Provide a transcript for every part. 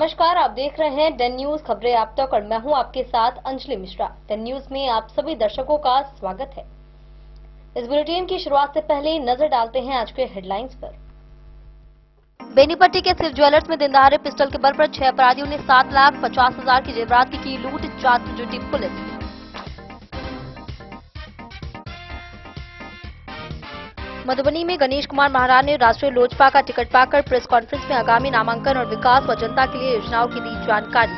नमस्कार, आप देख रहे हैं डेन न्यूज खबरें आप तक और मैं हूं आपके साथ अंजलि मिश्रा। डेन न्यूज में आप सभी दर्शकों का स्वागत है। इस बुलेटिन की शुरुआत से पहले नजर डालते हैं आज के हेडलाइंस पर। बेनीपट्टी के सिर्फ ज्वेलर्स में दिन दहाड़े पिस्टल के बल पर 6 अपराधियों ने 7,50,000 की जेवरात की लूट, जांच में जुटी पुलिस। मधुबनी में गणेश कुमार महाराज ने राष्ट्रीय लोजपा का टिकट पाकर प्रेस कॉन्फ्रेंस में आगामी नामांकन और विकास व जनता के लिए योजनाओं की दी जानकारी।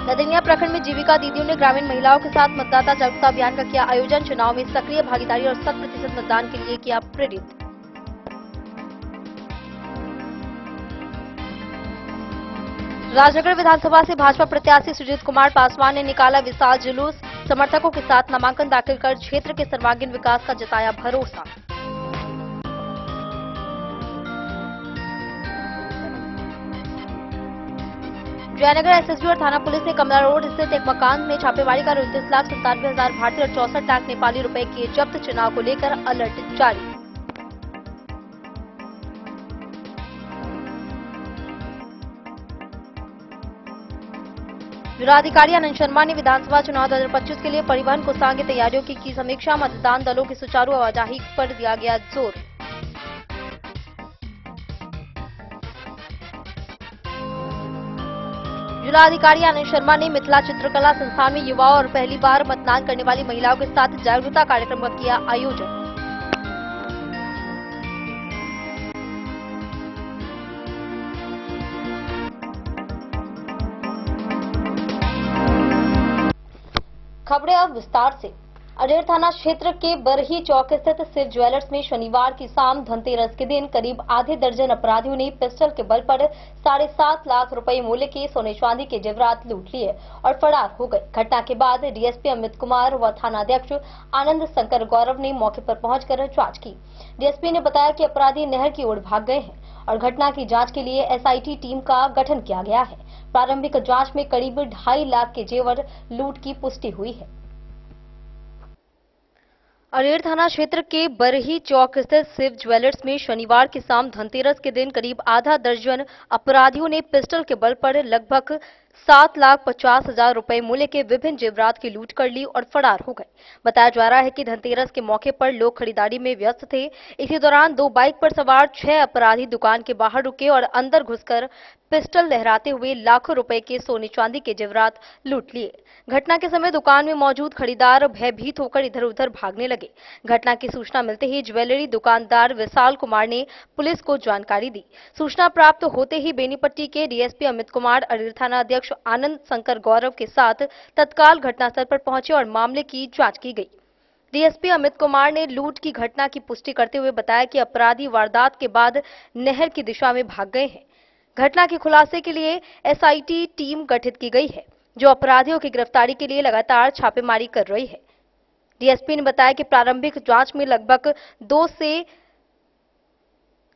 नदिनिया प्रखंड में जीविका दीदियों ने ग्रामीण महिलाओं के साथ मतदाता जागरूकता अभियान का किया आयोजन, चुनाव में सक्रिय भागीदारी और 100% मतदान के लिए किया प्रेरित। राजनगर विधानसभा से भाजपा प्रत्याशी सुजीत कुमार पासवान ने निकाला विशाल जुलूस, समर्थकों के साथ नामांकन दाखिल कर क्षेत्र के सर्वांगीण विकास का जताया भरोसा। जयनगर एसएसबी और थाना पुलिस ने कमला रोड स्थित एक मकान में छापेमारी कर 29,97,000 भारतीय और 64 लाख नेपाली रुपए किए जब्त, चुनाव को लेकर अलर्ट जारी। जिलाधिकारी आनंद शर्मा ने विधानसभा चुनाव 2025 के लिए परिवहन कोषांग की तैयारियों की समीक्षा, मतदान दलों की सुचारू आवाजाही पर दिया गया जोर। जिलाधिकारी आनंद शर्मा ने मिथिला चित्रकला संस्थान में युवाओं और पहली बार मतदान करने वाली महिलाओं के साथ जागरूकता कार्यक्रम का किया आयोजन। खबरें अब विस्तार से। अडेर थाना क्षेत्र के बरही चौक स्थित शिव ज्वेलर्स में शनिवार की शाम धनतेरस के दिन करीब आधे दर्जन अपराधियों ने पिस्टल के बल पर 7.5 लाख रुपए मूल्य के सोने चांदी के जेवरात लूट लिए और फरार हो गए। घटना के बाद डीएसपी अमित कुमार व थानाध्यक्ष आनंद शंकर गौरव ने मौके पर पहुंचकर जांच की। डीएसपी ने बताया कि अपराधी नहर की ओर भाग गए हैं और घटना की जांच के लिए एसआईटी टीम का गठन किया गया है। प्रारंभिक जांच में करीब 2.5 लाख के जेवर लूट की पुष्टि हुई है। अरेर थाना क्षेत्र के बरही चौक स्थित शिव ज्वेलर्स में शनिवार की शाम धनतेरस के दिन करीब आधा दर्जन अपराधियों ने पिस्टल के बल पर लगभग 7,50,000 रुपए मूल्य के विभिन्न जेवरात की लूट कर ली और फरार हो गए। बताया जा रहा है कि धनतेरस के मौके पर लोग खरीदारी में व्यस्त थे। इसी दौरान 2 बाइक पर सवार 6 अपराधी दुकान के बाहर रुके और अंदर घुसकर पिस्टल लहराते हुए लाखों रुपए के सोने चांदी के जेवरात लूट लिए। घटना के समय दुकान में मौजूद खरीदार भयभीत होकर इधर उधर भागने लगे। घटना की सूचना मिलते ही ज्वेलरी दुकानदार विशाल कुमार ने पुलिस को जानकारी दी। सूचना प्राप्त होते ही बेनीपट्टी के डीएसपी अमित कुमार, अरेर थाना अध्यक्ष आनंद शंकर गौरव के साथ तत्काल घटनास्थल पर पहुंचे और मामले की जांच की गई। डीएसपी अमित कुमार ने लूट की घटना की पुष्टि करते हुए बताया कि अपराधी वारदात के बाद नहर की दिशा में भाग गए हैं। घटना के खुलासे के लिए एसआईटी टीम गठित की गई है, जो अपराधियों की गिरफ्तारी के लिए लगातार छापेमारी कर रही है। डीएसपी ने बताया कि प्रारंभिक जांच में लगभग 2 से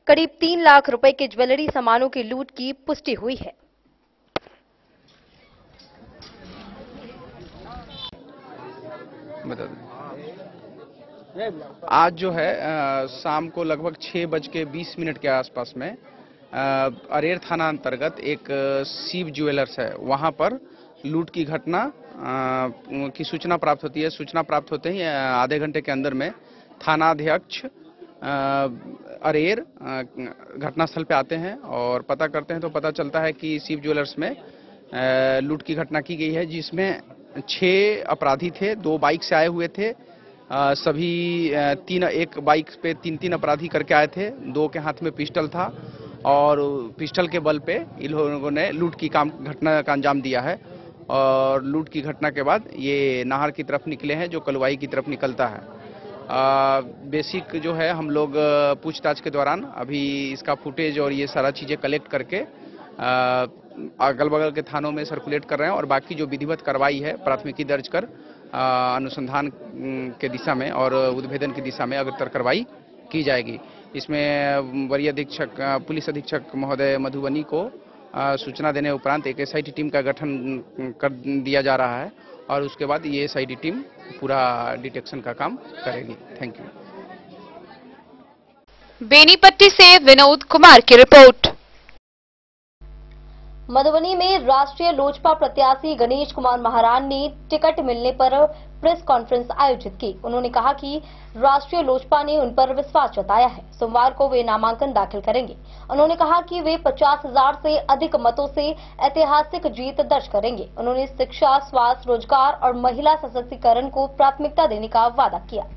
करीब 3 लाख रुपए के ज्वेलरी सामानों की लूट की पुष्टि हुई है। आज जो है शाम को लगभग 6:20 के आसपास में अरेर थाना अंतर्गत एक शिव ज्वेलर्स है, वहां पर लूट की घटना की सूचना प्राप्त होती है। सूचना प्राप्त होते ही आधे घंटे के अंदर में थानाध्यक्ष अरेर घटनास्थल पे आते हैं और पता करते हैं तो पता चलता है कि शिव ज्वेलर्स में लूट की घटना की गई है, जिसमें 6 अपराधी थे। 2 बाइक से आए हुए थे। सभी एक बाइक पे 3 अपराधी करके आए थे। 2 के हाथ में पिस्टल था और पिस्टल के बल पे इन लोगों ने लूट की घटना का अंजाम दिया है। और लूट की घटना के बाद ये नाहर की तरफ निकले हैं, जो कलवाई की तरफ निकलता है। बेसिक जो है हम लोग पूछताछ के दौरान अभी इसका फुटेज और ये सारा चीज़ें कलेक्ट करके अगल बगल के थानों में सर्कुलेट कर रहे हैं और बाकी जो विधिवत कार्रवाई है प्राथमिकी दर्ज कर अनुसंधान के दिशा में और उद्भेदन की दिशा में अग्रतर कार्रवाई की जाएगी। इसमें वरीय अधीक्षक पुलिस अधीक्षक महोदय मधुबनी को सूचना देने उपरांत एक एसआईटी टीम का गठन कर दिया जा रहा है और उसके बाद ये एसआईटी टीम पूरा डिटेक्शन का काम करेगी। Thank you. बेनीपट्टी से विनोद कुमार की रिपोर्ट। मधुबनी में राष्ट्रीय लोजपा प्रत्याशी गणेश कुमार महारान ने टिकट मिलने पर प्रेस कॉन्फ्रेंस आयोजित की। उन्होंने कहा कि राष्ट्रीय लोजपा ने उन पर विश्वास जताया है। सोमवार को वे नामांकन दाखिल करेंगे। उन्होंने कहा कि वे 50,000 से अधिक मतों से ऐतिहासिक जीत दर्ज करेंगे। उन्होंने शिक्षा, स्वास्थ्य, रोजगार और महिला सशक्तिकरण को प्राथमिकता देने का वादा किया।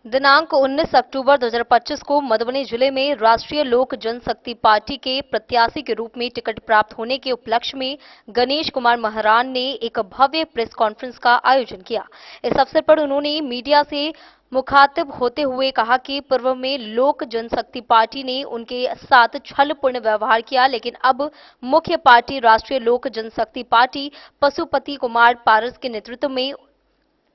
दिनांक 19 अक्टूबर 2025 को मधुबनी जिले में राष्ट्रीय लोक जनशक्ति पार्टी के प्रत्याशी के रूप में टिकट प्राप्त होने के उपलक्ष्य में गणेश कुमार महारान ने एक भव्य प्रेस कॉन्फ्रेंस का आयोजन किया। इस अवसर पर उन्होंने मीडिया से मुखातिब होते हुए कहा कि पूर्व में लोक जनशक्ति पार्टी ने उनके साथ छलपूर्ण व्यवहार किया, लेकिन अब मुख्य पार्टी राष्ट्रीय लोक जनशक्ति पार्टी पशुपति कुमार पारस के नेतृत्व में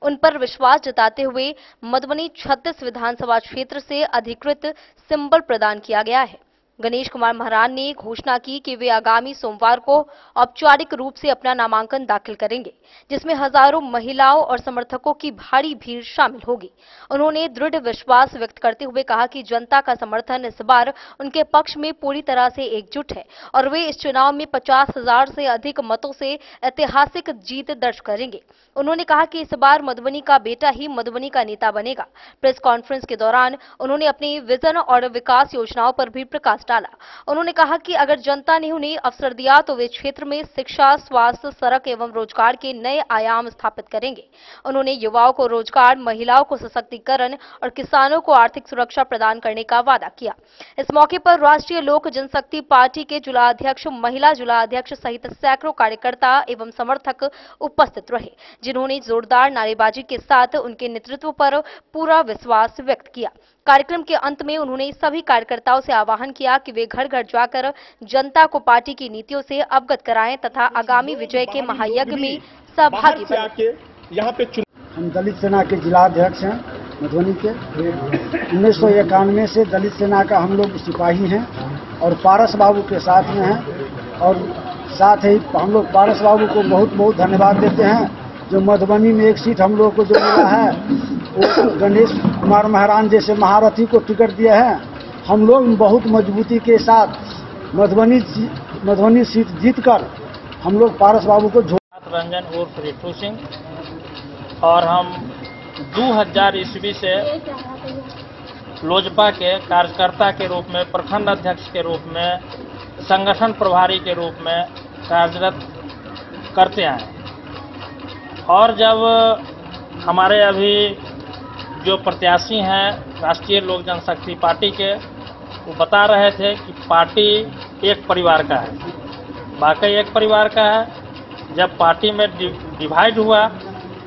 उन पर विश्वास जताते हुए मधुबनी 36 विधानसभा क्षेत्र से अधिकृत सिंबल प्रदान किया गया है। गणेश कुमार महारान ने घोषणा की कि वे आगामी सोमवार को औपचारिक रूप से अपना नामांकन दाखिल करेंगे, जिसमें हजारों महिलाओं और समर्थकों की भारी भीड़ शामिल होगी। उन्होंने दृढ़ विश्वास व्यक्त करते हुए कहा कि जनता का समर्थन इस बार उनके पक्ष में पूरी तरह से एकजुट है और वे इस चुनाव में 50,000 से अधिक मतों से ऐतिहासिक जीत दर्ज करेंगे। उन्होंने कहा कि इस बार मधुबनी का बेटा ही मधुबनी का नेता बनेगा। प्रेस कॉन्फ्रेंस के दौरान उन्होंने अपनी विजन और विकास योजनाओं पर भी प्रकाश डाला। उन्होंने कहा कि अगर जनता ने उन्हें अवसर दिया तो वे क्षेत्र में शिक्षा, स्वास्थ्य, सड़क एवं रोजगार के नए आयाम स्थापित करेंगे। उन्होंने युवाओं को रोजगार, महिलाओं को सशक्तिकरण और किसानों को आर्थिक सुरक्षा प्रदान करने का वादा किया। इस मौके पर राष्ट्रीय लोक जनशक्ति पार्टी के जिला अध्यक्ष, महिला जिला अध्यक्ष सहित सैकड़ों कार्यकर्ता एवं समर्थक उपस्थित रहे, जिन्होंने जोरदार नारेबाजी के साथ उनके नेतृत्व पर पूरा विश्वास व्यक्त किया। कार्यक्रम के अंत में उन्होंने सभी कार्यकर्ताओं से आह्वान किया कि वे घर घर जाकर जनता को पार्टी की नीतियों से अवगत कराएं तथा आगामी विजय के महायज्ञ में सहभागी बनें। हम दलित सेना के जिला अध्यक्ष हैं मधुबनी के। 1991 से दलित सेना का हम लोग सिपाही हैं और पारस बाबू के साथ में हैं और साथ ही हम लोग पारस बाबू को बहुत बहुत धन्यवाद देते हैं जो मधुबनी में एक सीट हम लोग को जो मिला है वो गणेश कुमार महारान जैसे महारथी को टिकट दिया है। हम लोग बहुत मजबूती के साथ मधुबनी सीट जीतकर हम लोग पारस बाबू को रंजन उर्फ रितु सिंह और हम 2000 ईस्वी से लोजपा के कार्यकर्ता के रूप में, प्रखंड अध्यक्ष के रूप में, संगठन प्रभारी के रूप में कार्यरत करते आए और जब हमारे अभी जो प्रत्याशी हैं राष्ट्रीय लोक जनशक्ति पार्टी के, वो बता रहे थे कि पार्टी एक परिवार का है, वाकई एक परिवार का है। जब पार्टी में डिवाइड हुआ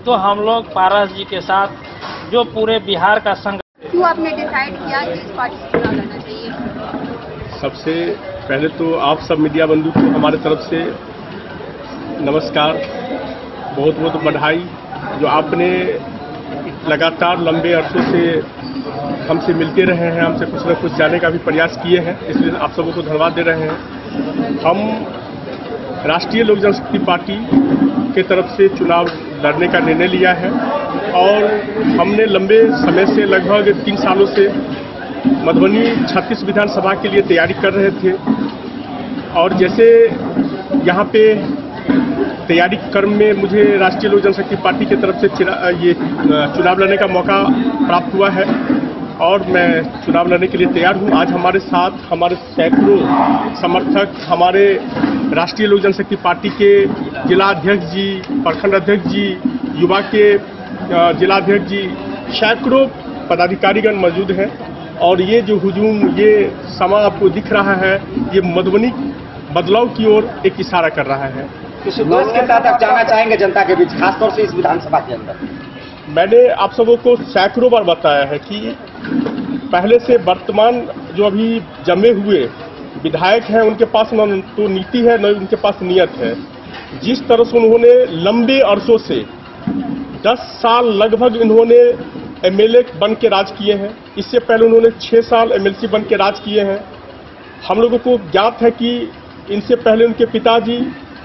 तो हम लोग पारस जी के साथ जो पूरे बिहार का संघ। क्यों आपने डिसाइड किया कि इस पार्टी से चुनाव लड़ना चाहिए? सबसे पहले तो आप सब मीडिया बंधु को हमारे तरफ से नमस्कार, बहुत बहुत बधाई जो आपने लगातार लंबे अरसों से हमसे मिलते रहे हैं, हमसे कुछ न कुछ जाने का भी प्रयास किए हैं, इसलिए आप सबों को धन्यवाद दे रहे हैं। हम राष्ट्रीय लोक जनशक्ति पार्टी के तरफ से चुनाव लड़ने का निर्णय लिया है और हमने लंबे समय से लगभग 3 सालों से मधुबनी 36 विधानसभा के लिए तैयारी कर रहे थे और जैसे यहाँ पे तैयारी क्रम में मुझे राष्ट्रीय लोक जनशक्ति पार्टी की तरफ से ये चुनाव लड़ने का मौका प्राप्त हुआ है और मैं चुनाव लड़ने के लिए तैयार हूँ। आज हमारे साथ हमारे सैकड़ों समर्थक, हमारे राष्ट्रीय लोक जनशक्ति पार्टी के जिला अध्यक्ष जी, प्रखंड अध्यक्ष जी, युवा के जिला अध्यक्ष जी, सैकड़ों पदाधिकारीगण मौजूद हैं और ये जो हुजूम, ये समा आपको दिख रहा है, ये मधुबनी बदलाव की ओर एक इशारा कर रहा है। किस उद्देश्य के तहत आप जाना चाहेंगे जनता के बीच, खासतौर से इस विधानसभा के अंदर? मैंने आप सबों को सैकड़ों बार बताया है कि पहले से वर्तमान जो अभी जमे हुए विधायक हैं उनके पास न तो नीति है न उनके पास नियत है। जिस तरह से उन्होंने लंबे अरसों से 10 साल लगभग इन्होंने एमएलए बन के राज किए हैं, इससे पहले उन्होंने 6 साल एमएलसी बन के राज किए हैं। हम लोगों को ज्ञात है कि इनसे पहले उनके पिताजी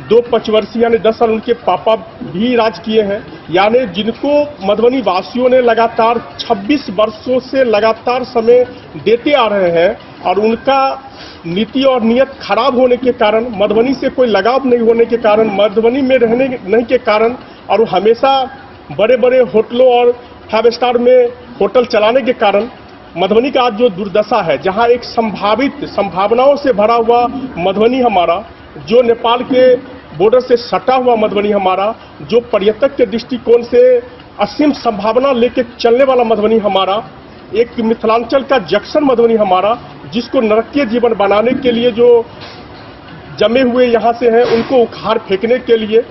2 पंचवर्षीय यानी 10 साल उनके पापा भी राज किए हैं। यानी जिनको मधुबनी वासियों ने लगातार 26 वर्षों से लगातार समय देते आ रहे हैं और उनका नीति और नियत खराब होने के कारण, मधुबनी से कोई लगाव नहीं होने के कारण, मधुबनी में रहने नहीं के कारण और वो हमेशा बड़े बड़े होटलों और 5 स्टार में होटल चलाने के कारण मधुबनी का आज जो दुर्दशा है, जहां एक संभावित संभावनाओं से भरा हुआ मधुबनी हमारा, जो नेपाल के बॉर्डर से सटा हुआ मधुबनी हमारा, जो पर्यटक के दृष्टिकोण से असीम संभावना लेके चलने वाला मधुबनी हमारा, एक मिथिलांचल का जंक्शन मधुबनी हमारा, जिसको नरकीय जीवन बनाने के लिए जो जमे हुए यहाँ से हैं उनको उखाड़ फेंकने के लिए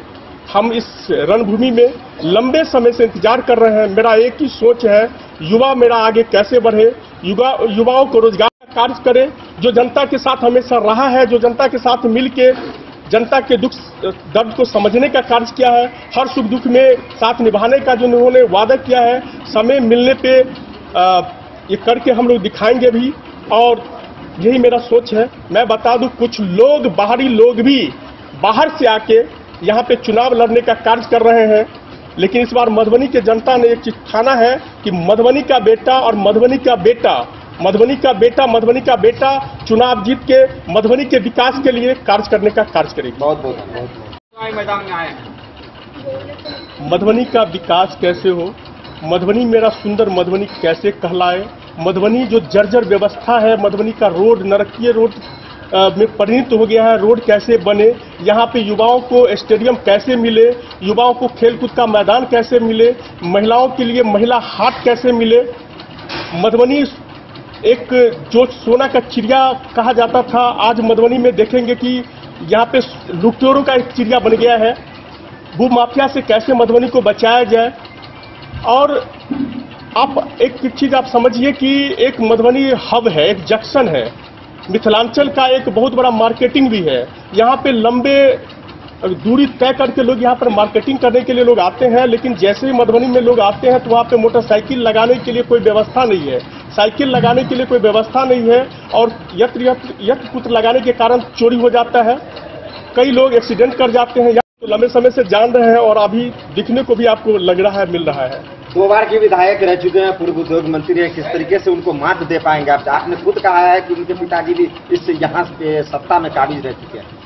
हम इस रणभूमि में लंबे समय से इंतजार कर रहे हैं। मेरा एक ही सोच है, युवा मेरा आगे कैसे बढ़े, युवाओं को रोजगार का कार्य करे, जो जनता के साथ हमेशा रहा है, जो जनता के साथ मिलके जनता के दुख दर्द को समझने का कार्य किया है, हर सुख दुख में साथ निभाने का जो उन्होंने वादा किया है, समय मिलने पे ये करके हम लोग दिखाएंगे भी। और यही मेरा सोच है। मैं बता दूं, कुछ लोग, बाहरी लोग भी बाहर से आके यहाँ पे चुनाव लड़ने का कार्य कर रहे हैं, लेकिन इस बार मधुबनी के जनता ने एक चीज ठाना है कि मधुबनी का बेटा और मधुबनी का बेटा चुनाव जीत के मधुबनी के विकास के लिए कार्य करने का कार्य करेगी। बहुत बहुत मैदान में आए हैं। मधुबनी का विकास कैसे हो, मधुबनी मेरा सुंदर मधुबनी कैसे कहलाए, मधुबनी जो जर्जर व्यवस्था है, मधुबनी का रोड नरकीय रोड में परिणत हो गया है, रोड कैसे बने, यहाँ पे युवाओं को स्टेडियम कैसे मिले, युवाओं को खेलकूद का मैदान कैसे मिले, महिलाओं के लिए महिला हाट कैसे मिले। मधुबनी एक जो सोना का चिड़िया कहा जाता था, आज मधुबनी में देखेंगे कि यहाँ पे लुटेरों का एक चिड़िया बन गया है। भूमाफिया से कैसे मधुबनी को बचाया जाए। और आप एक चीज आप समझिए कि एक मधुबनी हब है, एक जंक्शन है, मिथिलांचल का एक बहुत बड़ा मार्केटिंग भी है। यहाँ पे लंबे दूरी तय करके लोग यहाँ पर मार्केटिंग करने के लिए लोग आते हैं, लेकिन जैसे ही मधुबनी में लोग आते हैं तो वहाँ पे मोटरसाइकिल लगाने के लिए कोई व्यवस्था नहीं है, साइकिल लगाने के लिए कोई व्यवस्था नहीं है, और यत्र पुत्र लगाने के कारण चोरी हो जाता है, कई लोग एक्सीडेंट कर जाते हैं। तो लंबे समय से जान रहे हैं और अभी दिखने को भी आपको लग रहा है, मिल रहा है। 2 बार के विधायक रह चुके हैं, पूर्व उद्योग मंत्री है, किस तरीके से उनको मात दे पाएंगे आप? आपने खुद कहा है कि उनके पिताजी भी इस यहाँ पे सत्ता में काबिज रह चुके हैं।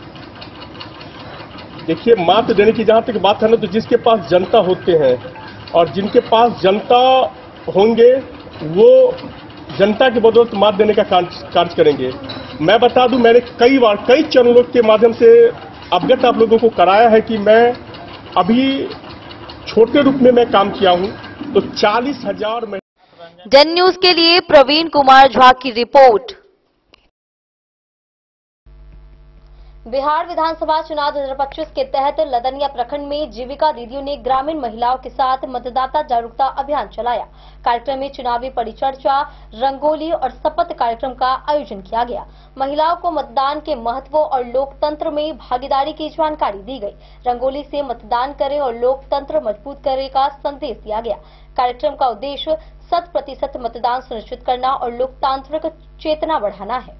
देखिए, मात देने की जहां तक बात है ना, तो जिसके पास जनता होते हैं और जिनके पास जनता होंगे वो जनता की बदौलत मात देने का कार्य करेंगे। मैं बता दूं, मैंने कई बार कई चैनलों के माध्यम से अवगत आप लोगों को कराया है कि मैं अभी छोटे रूप में मैं काम किया हूं, तो 40,000 में। जन न्यूज के लिए प्रवीण कुमार झा की रिपोर्ट। बिहार विधानसभा चुनाव 2025 के तहत लदनिया प्रखंड में जीविका दीदियों ने ग्रामीण महिलाओं के साथ मतदाता जागरूकता अभियान चलाया। कार्यक्रम में चुनावी परिचर्चा, रंगोली और शपथ कार्यक्रम का आयोजन किया गया। महिलाओं को मतदान के महत्व और लोकतंत्र में भागीदारी की जानकारी दी गई। रंगोली से मतदान करें और लोकतंत्र मजबूत करें का संदेश दिया गया। कार्यक्रम का उद्देश्य 100% मतदान सुनिश्चित करना और लोकतांत्रिक चेतना बढ़ाना है।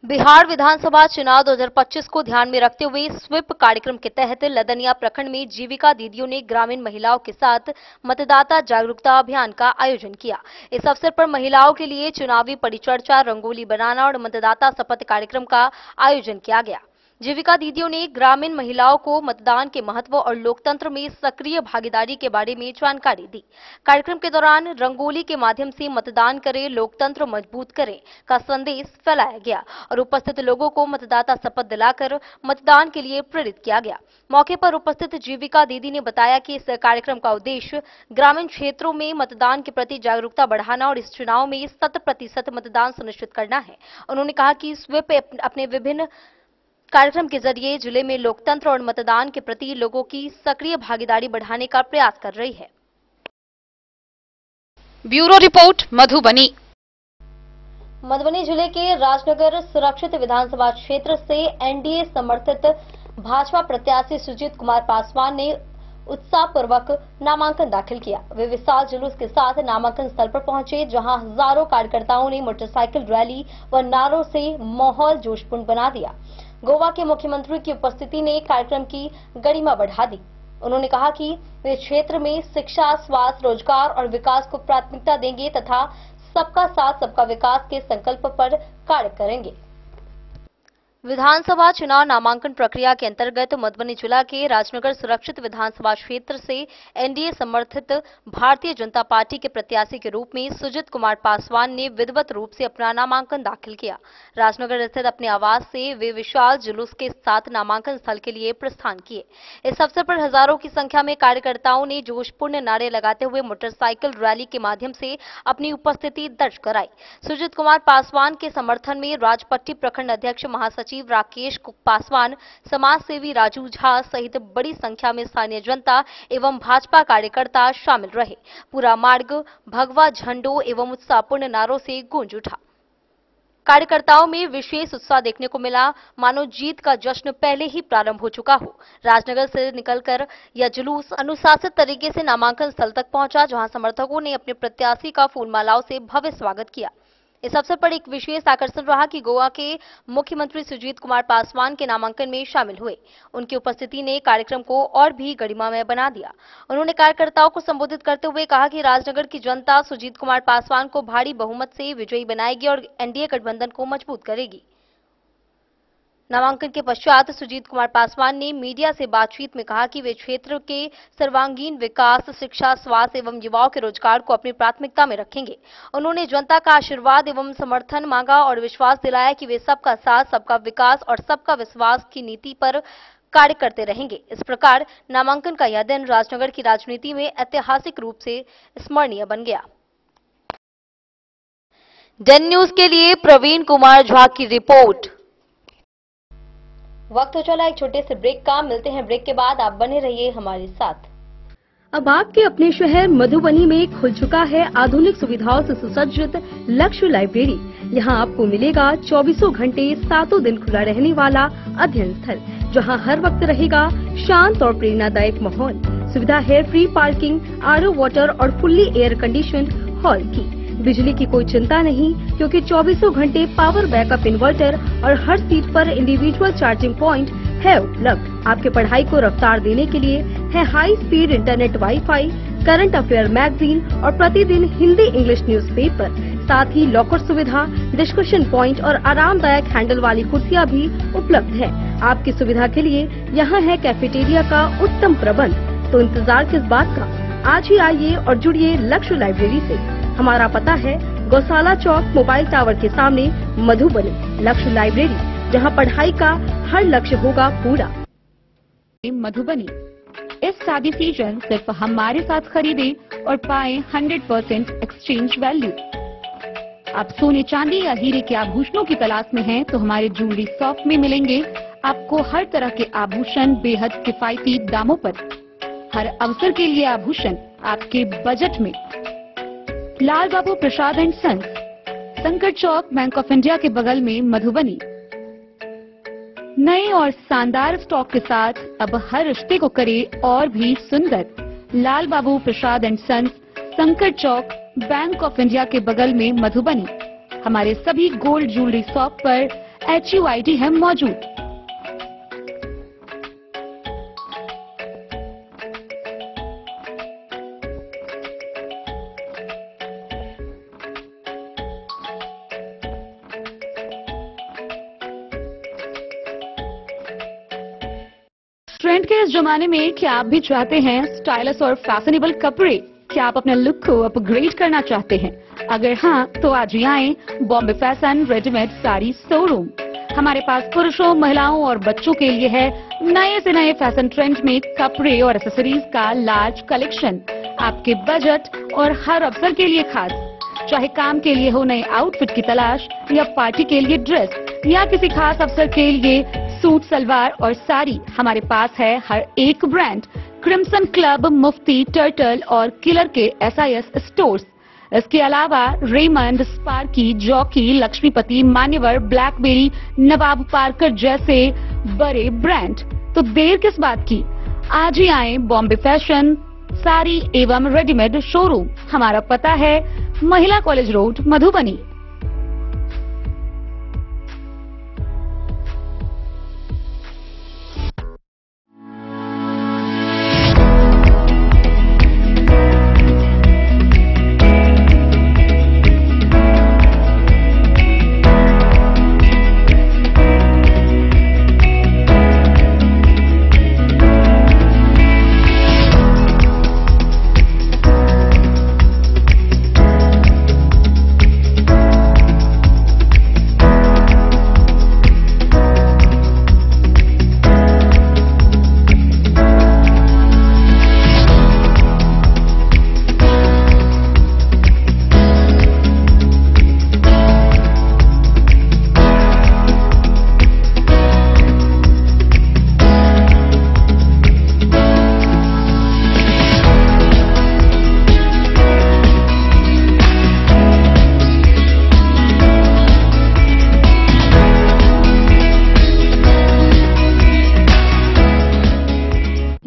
बिहार विधानसभा चुनाव 2025 को ध्यान में रखते हुए स्वीप कार्यक्रम के तहत लदनिया प्रखंड में जीविका दीदियों ने ग्रामीण महिलाओं के साथ मतदाता जागरूकता अभियान का आयोजन किया। इस अवसर पर महिलाओं के लिए चुनावी परिचर्चा, रंगोली बनाना और मतदाता शपथ कार्यक्रम का आयोजन किया गया। जीविका दीदियों ने ग्रामीण महिलाओं को मतदान के महत्व और लोकतंत्र में सक्रिय भागीदारी के बारे में जानकारी दी। कार्यक्रम के दौरान रंगोली के माध्यम से मतदान करें, लोकतंत्र मजबूत करें का संदेश फैलाया गया और उपस्थित लोगों को मतदाता शपथ दिलाकर मतदान के लिए प्रेरित किया गया। मौके पर उपस्थित जीविका दीदी ने बताया कि इस कार्यक्रम का उद्देश्य ग्रामीण क्षेत्रों में मतदान के प्रति जागरूकता बढ़ाना और इस चुनाव में 100% मतदान सुनिश्चित करना है। उन्होंने कहा कि स्वीप अपने विभिन्न कार्यक्रम के जरिए जिले में लोकतंत्र और मतदान के प्रति लोगों की सक्रिय भागीदारी बढ़ाने का प्रयास कर रही है। Bureau report, Madhubani. मधुबनी जिले के राजनगर सुरक्षित विधानसभा क्षेत्र से एनडीए समर्थित भाजपा प्रत्याशी सुजीत कुमार पासवान ने उत्साहपूर्वक नामांकन दाखिल किया। वे विशाल जुलूस के साथ नामांकन स्थल पर पहुंचे, जहां हजारों कार्यकर्ताओं ने मोटरसाइकिल रैली व नारों से माहौल जोशपूर्ण बना दिया। गोवा के मुख्यमंत्री की उपस्थिति ने कार्यक्रम की गरिमा बढ़ा दी। उन्होंने कहा कि वे क्षेत्र में शिक्षा, स्वास्थ्य, रोजगार और विकास को प्राथमिकता देंगे तथा सबका साथ सबका विकास के संकल्प पर कार्य करेंगे। विधानसभा चुनाव नामांकन प्रक्रिया के अंतर्गत मधुबनी जिला के राजनगर सुरक्षित विधानसभा क्षेत्र से एनडीए समर्थित भारतीय जनता पार्टी के प्रत्याशी के रूप में सुजीत कुमार पासवान ने विधिवत रूप से अपना नामांकन दाखिल किया। राजनगर स्थित अपने आवास से वे विशाल जुलूस के साथ नामांकन स्थल के लिए प्रस्थान किए। इस अवसर पर हजारों की संख्या में कार्यकर्ताओं ने जोशपूर्ण नारे लगाते हुए मोटरसाइकिल रैली के माध्यम से अपनी उपस्थिति दर्ज कराई। सुजीत कुमार पासवान के समर्थन में राजपट्टी प्रखंड अध्यक्ष महासचिव राकेश पासवान, समाज सेवी राजू झा सहित बड़ी संख्या में स्थानीय जनता एवं भाजपा कार्यकर्ता शामिल रहे। पूरा मार्ग भगवा झंडों एवं उत्साहपूर्ण नारों से गूंज उठा। कार्यकर्ताओं में विशेष उत्साह देखने को मिला, मानो जीत का जश्न पहले ही प्रारंभ हो चुका हो। राजनगर से निकलकर यह जुलूस अनुशासित तरीके से नामांकन स्थल तक पहुंचा, जहां समर्थकों ने अपने प्रत्याशी का फूलमालाओं से भव्य स्वागत किया। इस अवसर पर एक विशेष आकर्षण रहा कि गोवा के मुख्यमंत्री सुजीत कुमार पासवान के नामांकन में शामिल हुए। उनकी उपस्थिति ने कार्यक्रम को और भी गरिमामय बना दिया। उन्होंने कार्यकर्ताओं को संबोधित करते हुए कहा कि राजनगर की जनता सुजीत कुमार पासवान को भारी बहुमत से विजयी बनाएगी और एनडीए गठबंधन को मजबूत करेगी। नामांकन के पश्चात सुजीत कुमार पासवान ने मीडिया से बातचीत में कहा कि वे क्षेत्र के सर्वांगीण विकास, शिक्षा, स्वास्थ्य एवं युवाओं के रोजगार को अपनी प्राथमिकता में रखेंगे। उन्होंने जनता का आशीर्वाद एवं समर्थन मांगा और विश्वास दिलाया कि वे सबका साथ, सबका विकास और सबका विश्वास की नीति पर कार्य करते रहेंगे। इस प्रकार नामांकन का यह दिन राजनगर की राजनीति में ऐतिहासिक रूप से स्मरणीय बन गया। डेन न्यूज के लिए प्रवीण कुमार झा की रिपोर्ट। वक्त हो चला एक छोटे से ब्रेक का। मिलते हैं ब्रेक के बाद, आप बने रहिए हमारे साथ। अब आपके अपने शहर मधुबनी में खुल चुका है आधुनिक सुविधाओं से सुसज्जित लक्ष्य लाइब्रेरी। यहाँ आपको मिलेगा 24 घंटे 7 दिन खुला रहने वाला अध्ययन स्थल, जहाँ हर वक्त रहेगा शांत और प्रेरणादायक माहौल। सुविधा है फ्री पार्किंग, आरओ वाटर और फुल्ली एयर कंडीशन हॉल की। बिजली की कोई चिंता नहीं, क्योंकि 24 घंटे पावर बैकअप इन्वर्टर और हर सीट पर इंडिविजुअल चार्जिंग पॉइंट है उपलब्ध। आपके पढ़ाई को रफ्तार देने के लिए है high speed internet, wifi, current affair magazine और प्रतिदिन हिंदी इंग्लिश न्यूज़पेपर। साथ ही लॉकर सुविधा, डिस्कशन पॉइंट और आरामदायक हैंडल वाली कुर्सियां भी उपलब्ध है। आपकी सुविधा के लिए यहाँ है कैफेटेरिया का उत्तम प्रबंध। तो इंतजार किस बात का, आज ही आइए और जुड़िए लक्ष्य लाइब्रेरी से। हमारा पता है गौशाला चौक, मोबाइल टावर के सामने, मधुबनी। लक्ष्य लाइब्रेरी, जहां पढ़ाई का हर लक्ष्य होगा पूरा। मधुबनी इस शादी सीजन सिर्फ हमारे साथ खरीदे और पाए 100% एक्सचेंज वैल्यू। आप सोने, चांदी या हीरे के आभूषणों की तलाश में हैं, तो हमारे ज्वेलरी शॉप में मिलेंगे आपको हर तरह के आभूषण बेहद किफायती दामों पर। हर अवसर के लिए आभूषण आपके बजट में। लाल बाबू प्रसाद एंड सन्स, संकट चौक, बैंक ऑफ इंडिया के बगल में, मधुबनी। नए और शानदार स्टॉक के साथ अब हर रिश्ते को करे और भी सुंदर। लाल बाबू प्रसाद एंड सन्स, संकट चौक, बैंक ऑफ इंडिया के बगल में, मधुबनी। हमारे सभी गोल्ड ज्वेलरी शॉप पर HUID है मौजूद। ट्रेंड के इस जमाने में क्या आप भी चाहते हैं स्टाइलिश और फैशनेबल कपड़े? क्या आप अपने लुक को अपग्रेड करना चाहते हैं? अगर हाँ, तो आज ही आएं Bombay fashion readymade sari showroom. हमारे पास पुरुषों, महिलाओं और बच्चों के लिए है नए से नए फैशन ट्रेंड में कपड़े और एक्सेसरीज का लार्ज कलेक्शन। आपके बजट और हर अवसर के लिए खास। चाहे काम के लिए हो नए आउटफिट की तलाश, या पार्टी के लिए ड्रेस, या किसी खास अवसर के लिए सूट, सलवार और साड़ी, हमारे पास है हर एक ब्रांड। क्रिम्सन क्लब, मुफ्ती, टर्टल और किलर के SIS स्टोर्स। इसके अलावा रेमंड, स्पार्की, जॉकी, लक्ष्मीपति, मान्यवर, ब्लैकबेरी, नवाब पार्कर जैसे बड़े ब्रांड। तो देर किस बात की, आज ही आए बॉम्बे फैशन साड़ी एवं रेडीमेड शोरूम। हमारा पता है महिला कॉलेज रोड, मधुबनी।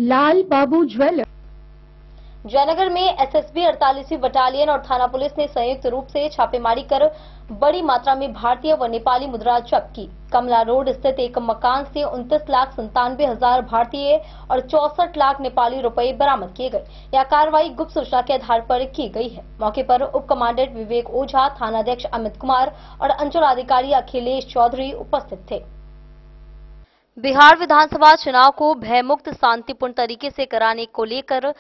लाल बाबू ज्वेलर्स। जयनगर में एसएसबी 48वीं बटालियन और थाना पुलिस ने संयुक्त रूप से छापेमारी कर बड़ी मात्रा में भारतीय व नेपाली मुद्रा जब्त की। कमला रोड स्थित एक मकान से 29,97,000 भारतीय और 64 लाख नेपाली रुपए बरामद किए गए। यह कार्रवाई गुप्त सूचना के आधार पर की गई है। मौके पर उप कमांडेंट विवेक ओझा, थानाध्यक्ष अमित कुमार और अंचलाधिकारी अखिलेश चौधरी उपस्थित थे। बिहार विधानसभा चुनाव को भयमुक्त शांतिपूर्ण तरीके से कराने को लेकर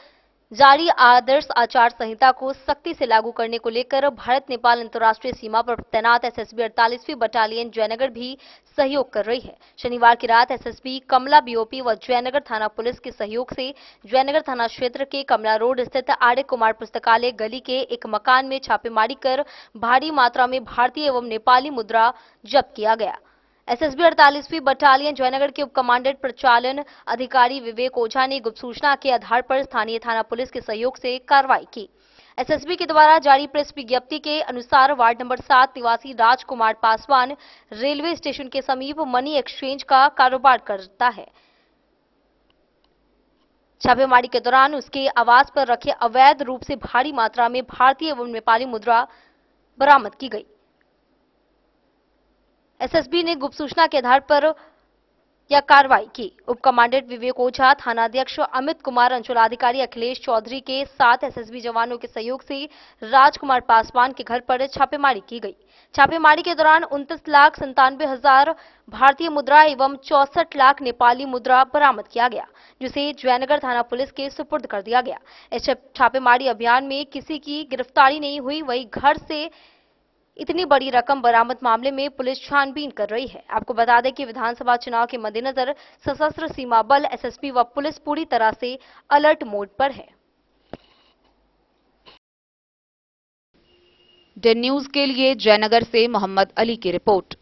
जारी आदर्श आचार संहिता को सख्ती से लागू करने को लेकर भारत नेपाल अंतर्राष्ट्रीय सीमा पर तैनात एसएसबी 48वीं बटालियन जयनगर भी सहयोग कर रही है। शनिवार की रात एसएसबी कमला बीओपी व जयनगर थाना पुलिस के सहयोग से जयनगर थाना क्षेत्र के कमला रोड स्थित आर्य कुमार पुस्तकालय गली के एक मकान में छापेमारी कर भारी मात्रा में भारतीय एवं नेपाली मुद्रा जब्त किया गया। एसएसबी 48वीं बटालियन जयनगर के उप कमांडेंट प्रचालन अधिकारी विवेक ओझा ने गुप्त सूचना के आधार पर स्थानीय थाना पुलिस के सहयोग से कार्रवाई की। एसएसबी के द्वारा जारी प्रेस विज्ञप्ति के अनुसार वार्ड नंबर 7 निवासी राजकुमार पासवान रेलवे स्टेशन के समीप मनी एक्सचेंज का कारोबार करता है। छापेमारी के दौरान उसके आवास पर रखे अवैध रूप से भारी मात्रा में भारतीय एवं नेपाली मुद्रा बरामद की गई। एसएसबी ने गुप्त सूचना के आधार पर यह कार्रवाई की। उप कमांडेंट विवेक ओझा, थानाध्यक्ष अमित कुमार, अंचलाधिकारी अखिलेश चौधरी के साथ एसएसबी जवानों के सहयोग से राजकुमार पासवान के घर पर छापेमारी की गई। छापेमारी के दौरान 29,97,000 भारतीय मुद्रा एवं 64 लाख नेपाली मुद्रा बरामद किया गया, जिसे जयनगर थाना पुलिस के सुपुर्द कर दिया गया। इस छापेमारी अभियान में किसी की गिरफ्तारी नहीं हुई। वहीं घर से इतनी बड़ी रकम बरामद मामले में पुलिस छानबीन कर रही है। आपको बता दें कि विधानसभा चुनाव के मद्देनजर सशस्त्र सीमा बल, एसएसबी व पुलिस पूरी तरह से अलर्ट मोड पर है। डे न्यूज के लिए जयनगर से मोहम्मद अली की रिपोर्ट।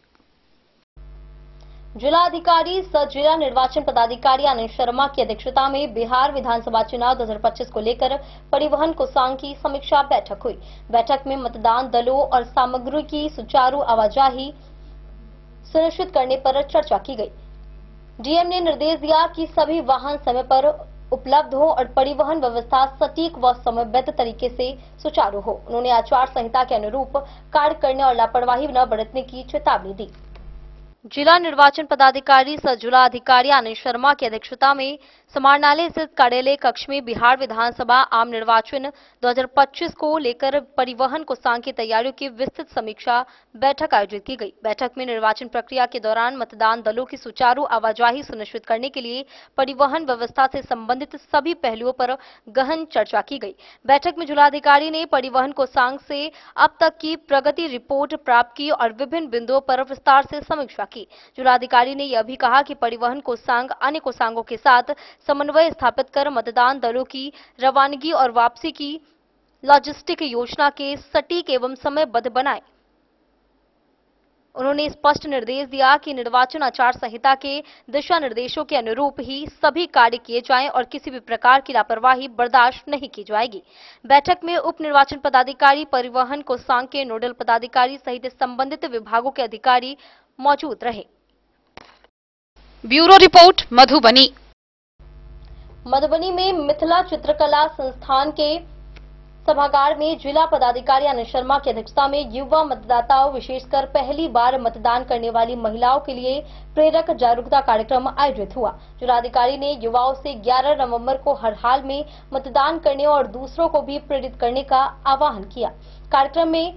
जिलाधिकारी सह जिला निर्वाचन पदाधिकारी आनंद शर्मा की अध्यक्षता में बिहार विधानसभा चुनाव 2025 को लेकर परिवहन कोषांग की समीक्षा बैठक हुई। बैठक में मतदान दलों और सामग्री की सुचारू आवाजाही सुनिश्चित करने पर चर्चा की गई। डीएम ने निर्देश दिया कि सभी वाहन समय पर उपलब्ध हो और परिवहन व्यवस्था सटीक व समयबद्ध तरीके से सुचारू हो। उन्होंने आचार संहिता के अनुरूप कार्य करने और लापरवाही न बरतने की चेतावनी दी। जिला निर्वाचन पदाधिकारी सह जिला अधिकारी आनंद शर्मा की अध्यक्षता में समाहरणालय स्थित कार्यालय कक्ष में बिहार विधानसभा आम निर्वाचन 2025 को लेकर परिवहन कोषांग की तैयारियों की विस्तृत समीक्षा बैठक आयोजित की गई। बैठक में निर्वाचन प्रक्रिया के दौरान मतदान दलों की सुचारू आवाजाही सुनिश्चित करने के लिए परिवहन व्यवस्था से संबंधित सभी पहलुओं पर गहन चर्चा की गई। बैठक में जिलाधिकारी ने परिवहन कोषांग से अब तक की प्रगति रिपोर्ट प्राप्त की और विभिन्न बिंदुओं पर विस्तार से समीक्षा की। जिलाधिकारी ने यह भी कहा कि परिवहन कोषांग अन्य कोषांगों के साथ समन्वय स्थापित कर मतदान दलों की रवानगी और वापसी की लॉजिस्टिक योजना के सटीक एवं समयबद्ध बनाए। उन्होंने स्पष्ट निर्देश दिया कि निर्वाचन आचार संहिता के दिशा निर्देशों के अनुरूप ही सभी कार्य किए जाएं और किसी भी प्रकार की लापरवाही बर्दाश्त नहीं की जाएगी। बैठक में उप निर्वाचन पदाधिकारी, परिवहन कोषांग के नोडल पदाधिकारी सहित संबंधित विभागों के अधिकारी मौजूद रहे। Bureau report Madhubani. मधुबनी में मिथिला चित्रकला संस्थान के सभागार में जिला पदाधिकारी आनंद शर्मा की अध्यक्षता में युवा मतदाताओं, विशेषकर पहली बार मतदान करने वाली महिलाओं के लिए प्रेरक जागरूकता कार्यक्रम आयोजित हुआ। जिलाधिकारी ने युवाओं से 11 नवंबर को हर हाल में मतदान करने और दूसरों को भी प्रेरित करने का आह्वान किया। कार्यक्रम में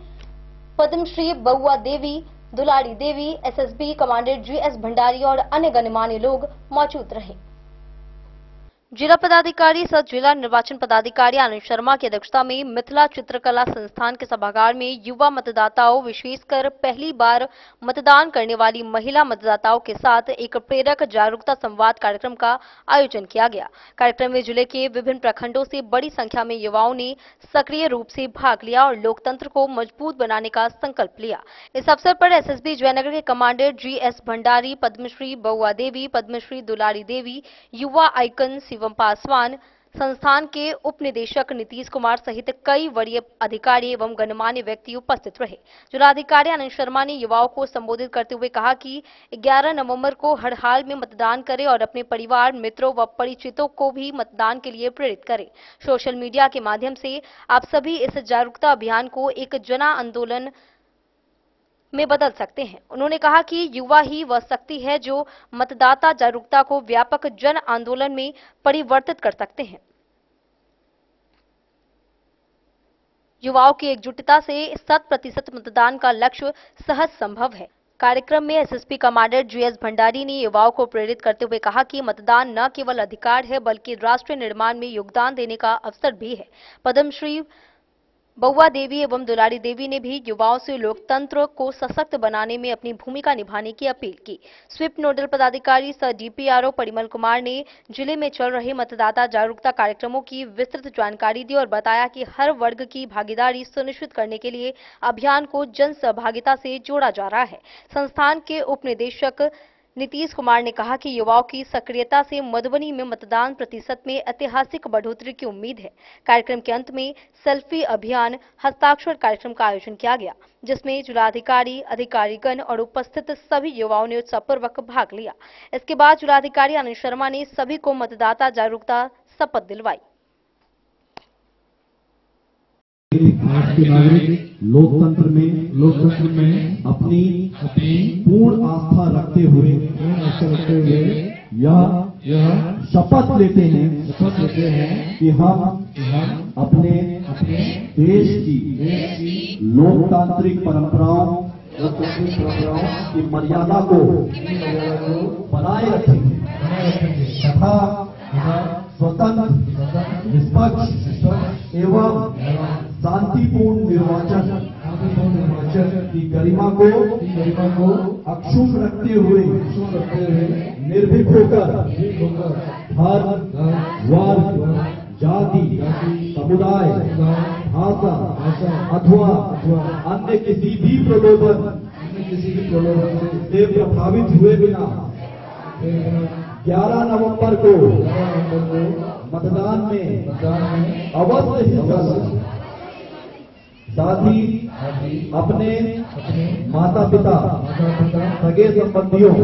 पद्मश्री बउआ देवी, Dulari Devi, SSB commandant GS Bhandari और अन्य गणमान्य लोग मौजूद रहे। जिला पदाधिकारी सह जिला निर्वाचन पदाधिकारी आनंद शर्मा की अध्यक्षता में मिथिला चित्रकला संस्थान के सभागार में युवा मतदाताओं, विशेषकर पहली बार मतदान करने वाली महिला मतदाताओं के साथ एक प्रेरक जागरूकता संवाद कार्यक्रम का आयोजन किया गया। कार्यक्रम में जिले के विभिन्न प्रखंडों से बड़ी संख्या में युवाओं ने सक्रिय रूप से भाग लिया और लोकतंत्र को मजबूत बनाने का संकल्प लिया। इस अवसर पर एसएसबी जयनगर के कमांडेंट जीएस भंडारी, पद्मश्री बउआ देवी, पद्मश्री दुलारी देवी, युवा आइकन शिवम पासवान, संस्थान के उप निदेशक नीतीश कुमार सहित कई वरीय अधिकारी एवं गणमान्य व्यक्ति उपस्थित रहे। जिलाधिकारी आनंद शर्मा ने युवाओं को संबोधित करते हुए कहा कि 11 नवंबर को हर हाल में मतदान करें और अपने परिवार, मित्रों व परिचितों को भी मतदान के लिए प्रेरित करें। सोशल मीडिया के माध्यम से आप सभी इस जागरूकता अभियान को एक जन आंदोलन में बदल सकते हैं। उन्होंने कहा कि युवा ही वह शक्ति है जो मतदाता जागरूकता को व्यापक जन आंदोलन में परिवर्तित कर सकते हैं। युवाओं की एकजुटता से 100% मतदान का लक्ष्य सहज संभव है। कार्यक्रम में एसएसपी कमांडर जीएस भंडारी ने युवाओं को प्रेरित करते हुए कहा कि मतदान न केवल अधिकार है बल्कि राष्ट्र निर्माण में योगदान देने का अवसर भी है। पद्मश्री बउआ देवी एवं दुलारी देवी ने भी युवाओं से लोकतंत्र को सशक्त बनाने में अपनी भूमिका निभाने की अपील की। स्वीप नोडल पदाधिकारी सह डीपीआरओ परिमल कुमार ने जिले में चल रहे मतदाता जागरूकता कार्यक्रमों की विस्तृत जानकारी दी और बताया कि हर वर्ग की भागीदारी सुनिश्चित करने के लिए अभियान को जन सहभागिता से जोड़ा जा रहा है। संस्थान के उप निदेशक नीतीश कुमार ने कहा कि युवाओं की सक्रियता से मधुबनी में मतदान प्रतिशत में ऐतिहासिक बढ़ोतरी की उम्मीद है। कार्यक्रम के अंत में सेल्फी अभियान हस्ताक्षर कार्यक्रम का आयोजन किया गया, जिसमें जिलाधिकारी, अधिकारीगण और उपस्थित सभी युवाओं ने उत्साहपूर्वक भाग लिया। इसके बाद जिलाधिकारी आनंद शर्मा ने सभी को मतदाता जागरूकता शपथ दिलवाई। भारत के नागरिक लोकतंत्र में अपनी पूर्ण आस्था रखते हुए यह शपथ लेते हैं कि हम अपने देश की लोकतांत्रिक परंपराओं की मर्यादा को बनाए रखेंगे तथा स्वतंत्र, निष्पक्ष एवं शांतिपूर्ण निर्वाचन की गरिमा को अक्षुण्ण रखते हुए निर्भीक होकर धर्म, वर्ग, जाति, समुदाय, भाषा अथवा अन्य किसी भी प्रलोभन से प्रभावित हुए बिना 11 नवंबर को मतदान में अवश्य हिस्सा लें। साथ ही अपने माता पिता, सगे संबंधियों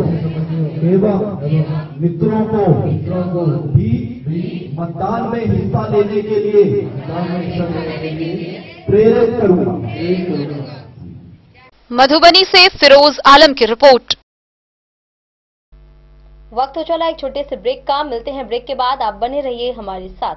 एवं मित्रों को भी मतदान में हिस्सा लेने के लिए प्रेरित करूंगा। मधुबनी से फिरोज आलम की रिपोर्ट। वक्त हो चला एक छोटे से ब्रेक का। मिलते हैं ब्रेक के बाद, आप बने रहिए हमारे साथ।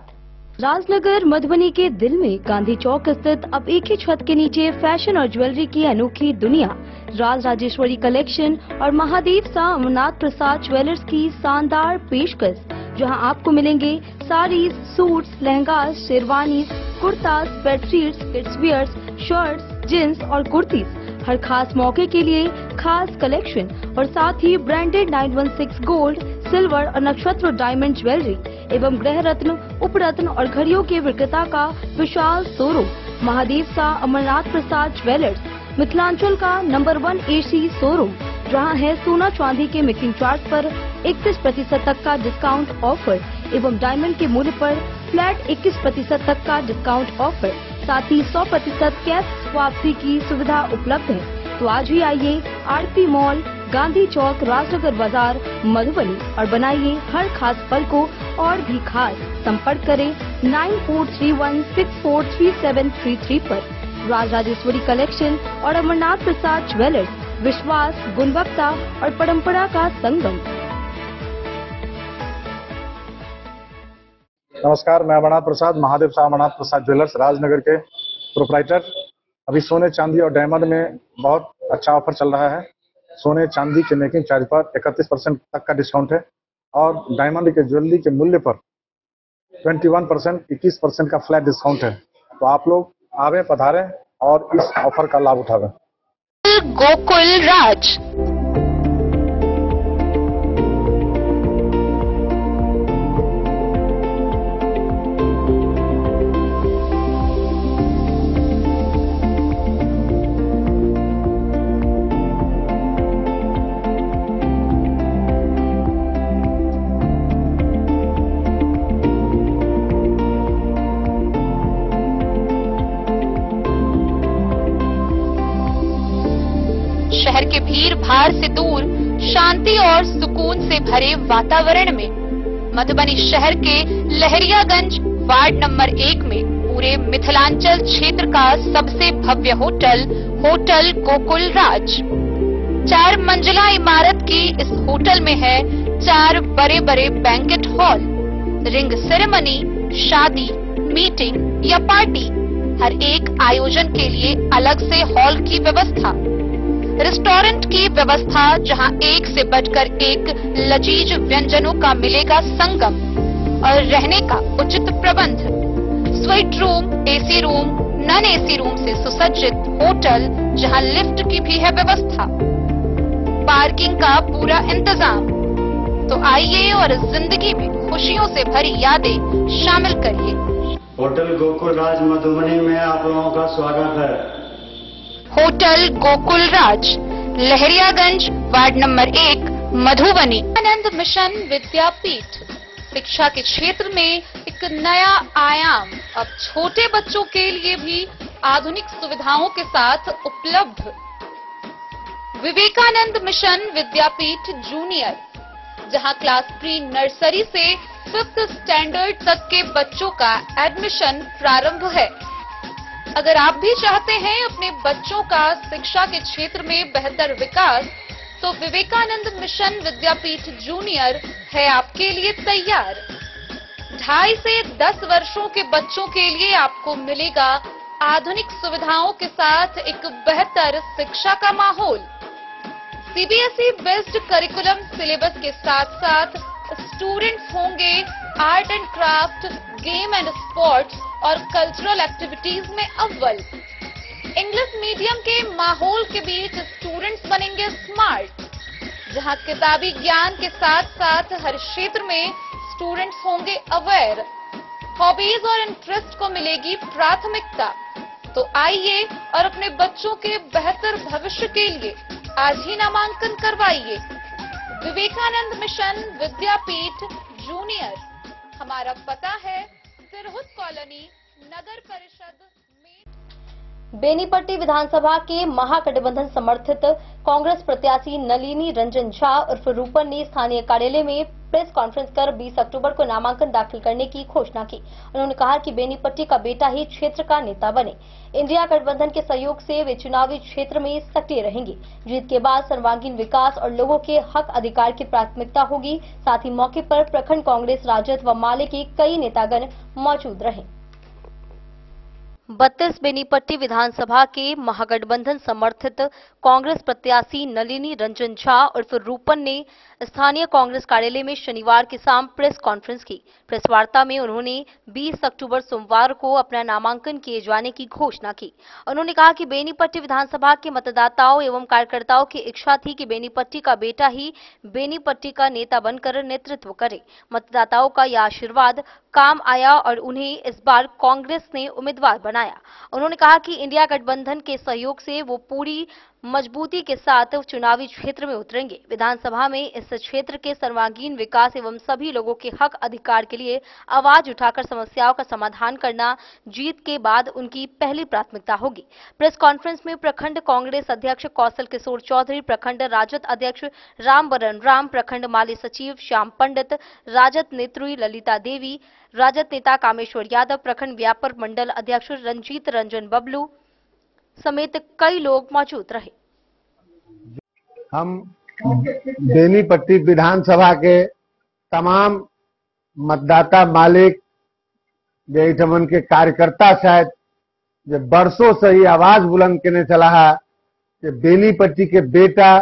राजनगर मधुबनी के दिल में गांधी चौक स्थित अब एक ही छत के नीचे फैशन और ज्वेलरी की अनोखी दुनिया राज राजेश्वरी कलेक्शन और महादेव सा अमरनाथ प्रसाद ज्वेलर्स की शानदार पेशकश, जहां आपको मिलेंगे saris, suits, lehenga, sherwani, kurtas, bedsheets, kids wears, shirts, jeans और कुर्तीज। हर खास मौके के लिए खास कलेक्शन और साथ ही ब्रांडेड 916 गोल्ड, सिल्वर और नक्षत्र डायमंड ज्वेलरी एवं गृह रत्न, उपरत्न और घड़ियों के विक्रेता का विशाल शोरूम महादेव सा अमरनाथ प्रसाद ज्वेलर्स, मिथिलांचल का नंबर 1 एसी शोरूम, जहां है सोना चांदी के मेकिंग चार्ज पर 31% तक का डिस्काउंट ऑफर एवं डायमंड के मूल्य पर फ्लैट 21% तक का डिस्काउंट ऑफर, साथ ही 100% कैश वापसी की सुविधा उपलब्ध है। तो आज ही आइए आरती मॉल, गांधी चौक, राजनगर बाजार, मधुबनी और बनाइए हर खास पल को और भी खास। संपर्क करें 9431643733 पर। राज राजेश्वरी कलेक्शन और अमरनाथ प्रसाद ज्वेलर्स, विश्वास, गुणवत्ता और परंपरा का संगम। नमस्कार, मैं अमरनाथ प्रसाद, महादेव शाह अमरनाथ प्रसाद ज्वेलर्स राजनगर के प्रोप्राइटर। अभी सोने, चांदी और डायमंड में बहुत अच्छा ऑफर चल रहा है। सोने चांदी के मेकिंग चार्ज पर 31% तक का डिस्काउंट है और डायमंड के ज्वेलरी के मूल्य पर 21%, 21% का फ्लैट डिस्काउंट है। तो आप लोग आवे, पधारें और इस ऑफर का लाभ उठावें। गोकुल राज। भीड़ भाड़ से दूर शांति और सुकून से भरे वातावरण में मधुबनी शहर के लहरियागंज वार्ड नंबर 1 में पूरे मिथिलांचल क्षेत्र का सबसे भव्य होटल होटल गोकुल राज 4 मंजिला इमारत की इस होटल में है 4 बड़े बड़े बैंकेट हॉल, रिंग सेरेमनी, शादी, मीटिंग या पार्टी, हर एक आयोजन के लिए अलग से हॉल की व्यवस्था, रेस्टोरेंट की व्यवस्था जहां एक से बढ़कर एक लजीज व्यंजनों का मिलेगा संगम और रहने का उचित प्रबंध, suite room, AC room, non AC room से सुसज्जित होटल जहां लिफ्ट की भी है व्यवस्था, पार्किंग का पूरा इंतजाम। तो आइए और इस जिंदगी में खुशियों से भरी यादें शामिल करिए। होटल गोकुल राज मधुबनी में आप लोगों का स्वागत है। होटल गोकुल राज, लहरियागंज, वार्ड नंबर 1, मधुबनी। आनंद मिशन विद्यापीठ शिक्षा के क्षेत्र में एक नया आयाम अब छोटे बच्चों के लिए भी आधुनिक सुविधाओं के साथ उपलब्ध। विवेकानंद मिशन विद्यापीठ जूनियर, जहां क्लास प्री नर्सरी से 5th स्टैंडर्ड तक के बच्चों का एडमिशन प्रारंभ है। अगर आप भी चाहते हैं अपने बच्चों का शिक्षा के क्षेत्र में बेहतर विकास, तो विवेकानंद मिशन विद्यापीठ जूनियर है आपके लिए तैयार। 2.5 से 10 वर्षों के बच्चों के लिए आपको मिलेगा आधुनिक सुविधाओं के साथ एक बेहतर शिक्षा का माहौल। सीबीएसई बेस्ड करिकुलम सिलेबस के साथ साथ स्टूडेंट्स होंगे art and craft, game and sports और कल्चरल एक्टिविटीज में अव्वल। इंग्लिश मीडियम के माहौल के बीच स्टूडेंट्स बनेंगे स्मार्ट, जहां किताबी ज्ञान के साथ साथ हर क्षेत्र में स्टूडेंट्स होंगे अवेयर। हॉबीज और इंटरेस्ट को मिलेगी प्राथमिकता। तो आइए और अपने बच्चों के बेहतर भविष्य के लिए आज ही नामांकन करवाइए। विवेकानंद मिशन विद्यापीठ जूनियर, हमारा पता है सिरहुत कॉलोनी, नगर परिषद में। बेनीपट्टी विधानसभा के महागठबंधन समर्थित कांग्रेस प्रत्याशी नलिनी रंजन झा उर्फ रूपन ने स्थानीय कार्यालय में प्रेस कॉन्फ्रेंस कर 20 अक्टूबर को नामांकन दाखिल करने की घोषणा की। उन्होंने कहा कि बेनीपट्टी का बेटा ही क्षेत्र का नेता बने। इंडिया गठबंधन के सहयोग से वे चुनावी क्षेत्र में सक्रिय रहेंगे। जीत के बाद सर्वांगीण विकास और लोगों के हक अधिकार की प्राथमिकता होगी। साथ ही मौके पर प्रखंड कांग्रेस, राजद व माले के कई नेतागण मौजूद रहे। 32 बेनीपट्टी विधानसभा के महागठबंधन समर्थित कांग्रेस प्रत्याशी नलिनी रंजन झा उर्फ रूपन ने स्थानीय कांग्रेस कार्यालय में शनिवार की शाम प्रेस कॉन्फ्रेंस की। प्रेस वार्ता में उन्होंने 20 अक्टूबर सोमवार को अपना नामांकन किए जाने की घोषणा की। उन्होंने कहा कि बेनीपट्टी विधानसभा के मतदाताओं एवं कार्यकर्ताओं की इच्छा थी कि बेनीपट्टी का बेटा ही बेनीपट्टी का नेता बनकर नेतृत्व करे। मतदाताओं का यह आशीर्वाद काम आया और उन्हें इस बार कांग्रेस ने उम्मीदवार बनाया। उन्होंने कहा कि इंडिया गठबंधन के सहयोग से वो पूरी मजबूती के साथ चुनावी क्षेत्र में उतरेंगे। विधानसभा में इस क्षेत्र के सर्वांगीण विकास एवं सभी लोगों के हक अधिकार के लिए आवाज उठाकर समस्याओं का समाधान करना जीत के बाद उनकी पहली प्राथमिकता होगी। प्रेस कॉन्फ्रेंस में प्रखंड कांग्रेस अध्यक्ष कौशल किशोर चौधरी, प्रखंड राजद अध्यक्ष रामबरन राम, प्रखंड माली सचिव श्याम पंडित, राजद नेत्री ललिता देवी, राजद नेता कामेश्वर यादव, प्रखंड व्यापार मंडल अध्यक्ष रंजीत रंजन बबलू समेत कई लोग मौजूद रहे। हम बेनीपट्टी विधानसभा के तमाम मतदाता मालिक जैठमन के कार्यकर्ता शायद जो बरसों से ही आवाज बुलंद करने चला है कि बेनीपट्टी के बेटा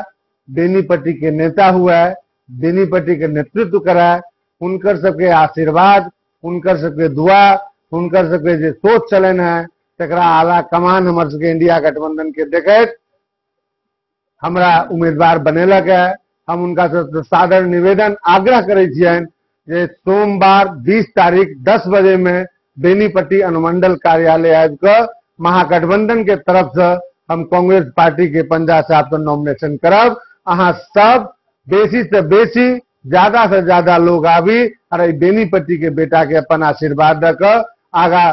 बेनीपट्टी के नेता हुआ है, बेनीपट्टी के नेतृत्व करा है। उनकर सबके आशीर्वाद, उनकर सबके दुआ, उनकर सबके जो सोच चलन है तकरा आला कमान हमर सबके इंडिया गठबंधन के देखैत हमरा उम्मीदवार बनेलक है। हम उनका से सादर निवेदन आग्रह करे छियन जे सोमवार 20 तारीख 10 बजे में बेनीपट्टी अनुमंडल कार्यालय आबि कऽ महागठबंधन के तरफ से हम कांग्रेस पार्टी के पंजा साहब के नॉमिनेशन करब। अहाँ सब बेसी से बेसी, ज्यादा से ज्यादा लोग आबी और बेनीपट्टी के बेटा के अपन आशीर्वाद दऽ कऽ आगा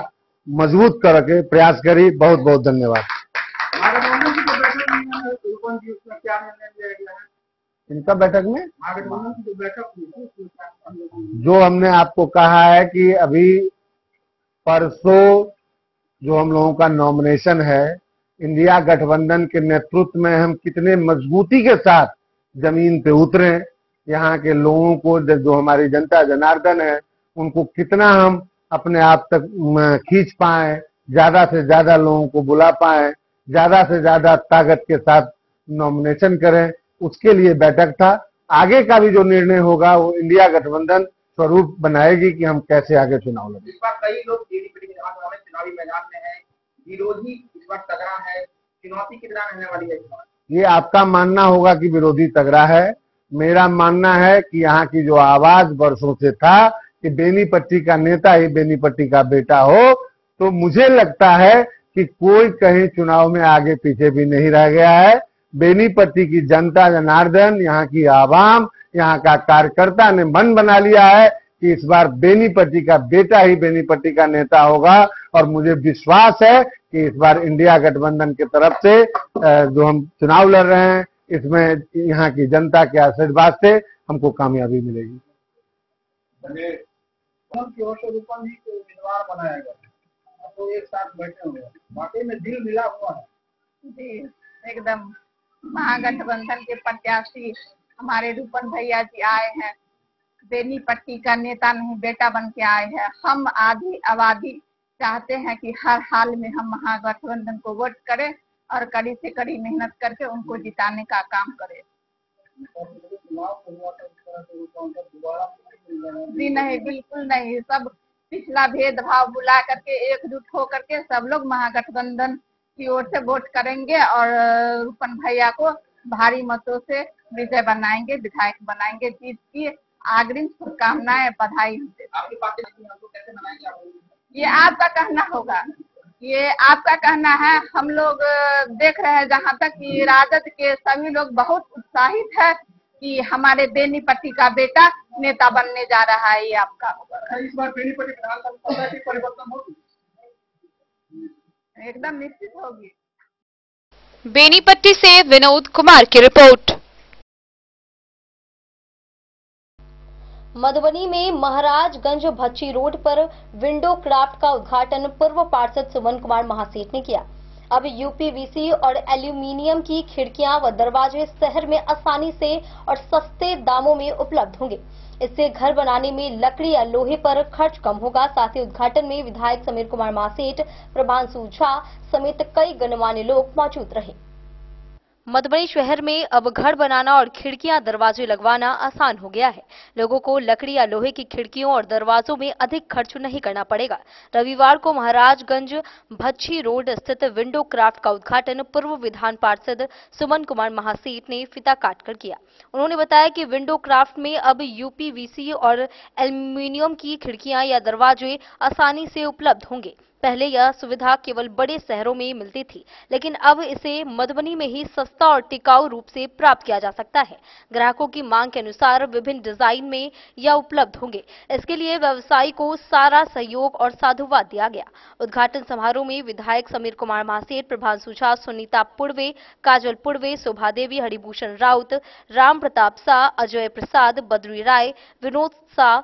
मजबूत करे के प्रयास करी। बहुत बहुत धन्यवाद। क्या निर्णय लिया गया है इनका बैठक में? महागठबंधन की जो बैठक हुई जो हमने आपको कहा है कि अभी परसों जो हम लोगों का नॉमिनेशन है, इंडिया गठबंधन के नेतृत्व में हम कितने मजबूती के साथ जमीन पे उतरे, यहाँ के लोगों को जो हमारी जनता जनार्दन है उनको कितना हम अपने आप तक खींच पाए, ज्यादा से ज्यादा लोगों को बुला पाए, ज्यादा से ज्यादा ताकत के साथ नॉमिनेशन करें, उसके लिए बैठक था। आगे का भी जो निर्णय होगा वो इंडिया गठबंधन स्वरूप बनाएगी कि हम कैसे आगे चुनाव लड़ें। इस बार कई लोग चुनावी मैदान में है, विरोधी इस बार तगड़ा है, चुनौती कितना रहने वाली है इस बार? ये आपका मानना होगा कि विरोधी तगड़ा है, मेरा मानना है कि यहाँ की जो आवाज वर्षों से था कि बेनीपट्टी का नेता ही बेनीपट्टी का बेटा हो, तो मुझे लगता है कि कोई कहीं चुनाव में आगे पीछे भी नहीं रह गया है। बेनीपट्टी की जनता जनार्दन, यहाँ की आवाम, यहाँ का कार्यकर्ता ने मन बना लिया है कि इस बार बेनीपट्टी का बेटा ही बेनीपट्टी का नेता होगा, और मुझे विश्वास है कि इस बार इंडिया गठबंधन की तरफ से जो हम चुनाव लड़ रहे हैं इसमें यहाँ की जनता के आशीर्वाद से हमको कामयाबी मिलेगी। की ओर से रूपम जी को उम्मीदवार बनाया गया, तो एक साथ बैठे हुए, वाकई में दिल मिला हुआ है। जी एकदम, महागठबंधन के प्रत्याशी हमारे रूपन भैया जी आए हैं, बेनीपट्टी का नेता नहीं बेटा बन के आए हैं। हम आधी आबादी चाहते हैं कि हर हाल में हम महागठबंधन को वोट करें और कड़ी से कड़ी मेहनत करके उनको जिताने का काम करें। जी नहीं, बिल्कुल नहीं, सब पिछला भेदभाव भुला करके एकजुट हो करके सब लोग महागठबंधन की ओर से वोट करेंगे और रूपन भैया को भारी मतों से विजय बनाएंगे, विधायक बनाएंगे। जीत की अग्रिम शुभकामनाएं, बधाई। ये आपका कहना होगा, ये आपका कहना है। हम लोग देख रहे हैं जहाँ तक कि राजद के सभी लोग बहुत उत्साहित है कि हमारे बेनीपट्टी का बेटा नेता बनने जा रहा है। ये आपका होगा। इस बार बेनीपट्टी विधानसभा की परिवर्तन होगी? एकदम निश्चित होगी। बेनीपट्टी से विनोद कुमार की रिपोर्ट। मधुबनी में महाराजगंज भच्ची रोड पर विंडो क्राफ्ट का उद्घाटन पूर्व पार्षद सुमन कुमार महासेठ ने किया। अब यूपीवीसी और एल्यूमिनियम की खिड़कियां व दरवाजे शहर में आसानी से और सस्ते दामों में उपलब्ध होंगे। इससे घर बनाने में लकड़ी या लोहे पर खर्च कम होगा। साथ ही उद्घाटन में विधायक समीर कुमार महासेठ, प्रभांशु झा समेत कई गणमान्य लोग मौजूद रहे। मधुबनी शहर में अब घर बनाना और खिड़कियां दरवाजे लगवाना आसान हो गया है। लोगों को लकड़ी या लोहे की खिड़कियों और दरवाजों में अधिक खर्च नहीं करना पड़ेगा। रविवार को महाराजगंज भच्ची रोड स्थित विंडो क्राफ्ट का उद्घाटन पूर्व विधान पार्षद सुमन कुमार महासेठ ने फीता काटकर किया। उन्होंने बताया कि विंडो क्राफ्ट में अब यूपीवीसी और एल्यूमिनियम की खिड़कियां या दरवाजे आसानी से उपलब्ध होंगे। पहले यह सुविधा केवल बड़े शहरों में मिलती थी, लेकिन अब इसे मधुबनी में ही सस्ता और टिकाऊ रूप से प्राप्त किया जा सकता है। ग्राहकों की मांग के अनुसार विभिन्न डिजाइन में यह उपलब्ध होंगे। इसके लिए व्यवसायी को सारा सहयोग और साधुवाद दिया गया। उद्घाटन समारोह में विधायक समीर कुमार महासेठ, प्रभांशु झा, सुनीता पुड़वे, काजल पुड़वे, शोभा देवी, हरिभूषण राउत, राम प्रताप शाह, अजय प्रसाद, बद्री राय, विनोद शाह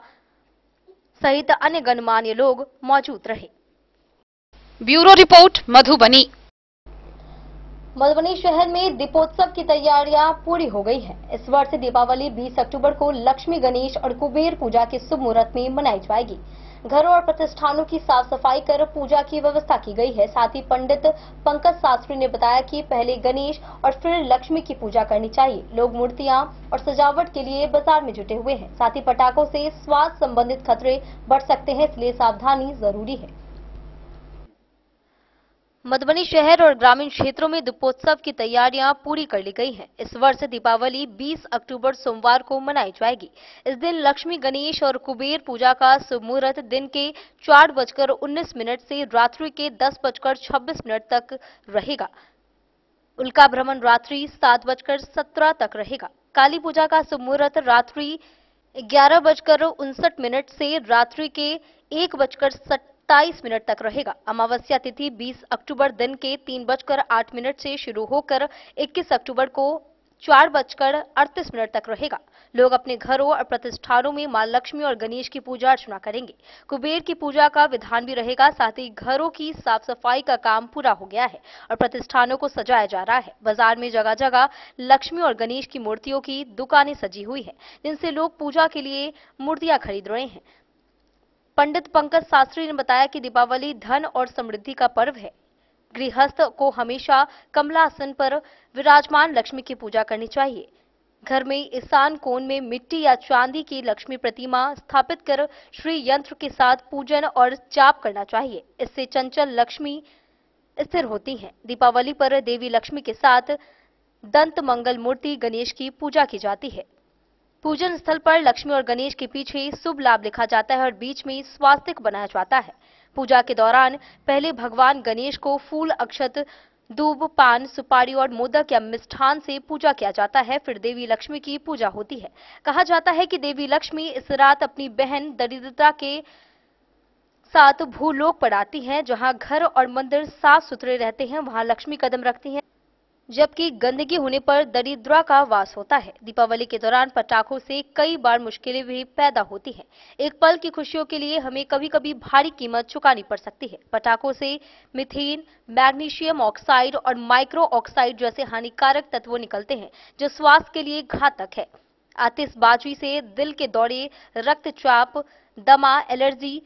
सहित अन्य गणमान्य लोग मौजूद रहे। Bureau report Madhubani. मधुबनी शहर में दीपोत्सव की तैयारियां पूरी हो गई हैं। इस वर्ष दीपावली 20 अक्टूबर को लक्ष्मी, गणेश और कुबेर पूजा के शुभ मुहूर्त में मनाई जाएगी। घरों और प्रतिष्ठानों की साफ सफाई कर पूजा की व्यवस्था की गई है। साथ ही पंडित पंकज शास्त्री ने बताया कि पहले गणेश और फिर लक्ष्मी की पूजा करनी चाहिए। लोग मूर्तियां और सजावट के लिए बाजार में जुटे हुए हैं। साथ ही पटाखों से स्वास्थ्य संबंधित खतरे बढ़ सकते हैं, इसलिए सावधानी जरूरी है। मधुबनी शहर और ग्रामीण क्षेत्रों में दीपोत्सव की तैयारियां पूरी कर ली गई हैं। इस वर्ष दीपावली 20 अक्टूबर सोमवार को मनाई जाएगी। इस दिन लक्ष्मी, गणेश और कुबेर पूजा का शुभ मुहूर्त दिन के 4:19 से रात्रि के 10:26 तक रहेगा। उल्का भ्रमण रात्रि 7:17 तक रहेगा। काली पूजा का शुभ मुहूर्त रात्रि 11:59 से रात्रि के 1:27 तक रहेगा। अमावस्या तिथि 20 अक्टूबर दिन के 3:08 से शुरू होकर 21 अक्टूबर को 4:38 तक रहेगा। लोग अपने घरों और प्रतिष्ठानों में मां लक्ष्मी और गणेश की पूजा अर्चना करेंगे। कुबेर की पूजा का विधान भी रहेगा। साथ ही घरों की साफ सफाई का काम पूरा हो गया है और प्रतिष्ठानों को सजाया जा रहा है। बाजार में जगह जगह लक्ष्मी और गणेश की मूर्तियों की दुकानें सजी हुई है, जिनसे लोग पूजा के लिए मूर्तियां खरीद रहे हैं। पंडित पंकज शास्त्री ने बताया कि दीपावली धन और समृद्धि का पर्व है। गृहस्थ को हमेशा कमलासन पर विराजमान लक्ष्मी की पूजा करनी चाहिए। घर में ईशान कोण में मिट्टी या चांदी की लक्ष्मी प्रतिमा स्थापित कर श्री यंत्र के साथ पूजन और जाप करना चाहिए। इससे चंचल लक्ष्मी स्थिर होती हैं। दीपावली पर देवी लक्ष्मी के साथ दंत मंगल मूर्ति गणेश की पूजा की जाती है। पूजन स्थल पर लक्ष्मी और गणेश के पीछे शुभ लाभ लिखा जाता है और बीच में स्वास्तिक बनाया जाता है। पूजा के दौरान पहले भगवान गणेश को फूल, अक्षत, दूब, पान, सुपारी और मोदक या मिष्ठान से पूजा किया जाता है। फिर देवी लक्ष्मी की पूजा होती है। कहा जाता है कि देवी लक्ष्मी इस रात अपनी बहन दरिद्रता के साथ भूलोक पर आती हैं। जहां घर और मंदिर साफ सुथरे रहते हैं, वहां लक्ष्मी कदम रखती हैं, जबकि गंदगी होने पर दरिद्रा का वास होता है। दीपावली के दौरान पटाखों से कई बार मुश्किलें भी पैदा होती हैं। एक पल की खुशियों के लिए हमें कभी कभी भारी कीमत चुकानी पड़ सकती है। पटाखों से मीथेन, मैग्नीशियम ऑक्साइड और माइक्रो ऑक्साइड जैसे हानिकारक तत्व निकलते हैं, जो स्वास्थ्य के लिए घातक है। आतिशबाजी से दिल के दौरे, रक्तचाप, दमा, एलर्जी,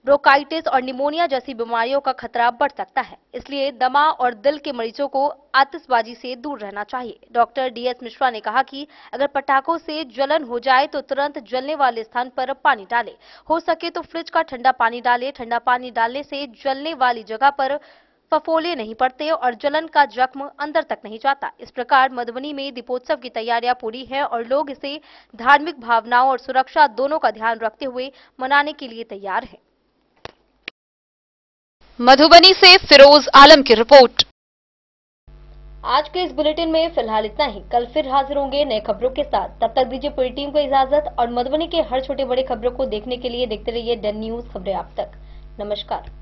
ब्रोंकाइटिस और निमोनिया जैसी बीमारियों का खतरा बढ़ सकता है। इसलिए दमा और दिल के मरीजों को आतिशबाजी से दूर रहना चाहिए। डॉक्टर डीएस मिश्रा ने कहा कि अगर पटाखों से जलन हो जाए तो तुरंत जलने वाले स्थान पर पानी डालें। हो सके तो फ्रिज का ठंडा पानी डालें। ठंडा पानी डालने से जलने वाली जगह पर फफोले नहीं पड़ते और जलन का जख्म अंदर तक नहीं जाता। इस प्रकार मधुबनी में दीपोत्सव की तैयारियां पूरी हैं और लोग इसे धार्मिक भावनाओं और सुरक्षा दोनों का ध्यान रखते हुए मनाने के लिए तैयार हैं। मधुबनी से फिरोज आलम की रिपोर्ट। आज के इस बुलेटिन में फिलहाल इतना ही। कल फिर हाजिर होंगे नए खबरों के साथ। तब तक दीजिए पूरी टीम को इजाजत और मधुबनी के हर छोटे बड़े खबरों को देखने के लिए देखते रहिए डन न्यूज खबरें आप तक। नमस्कार।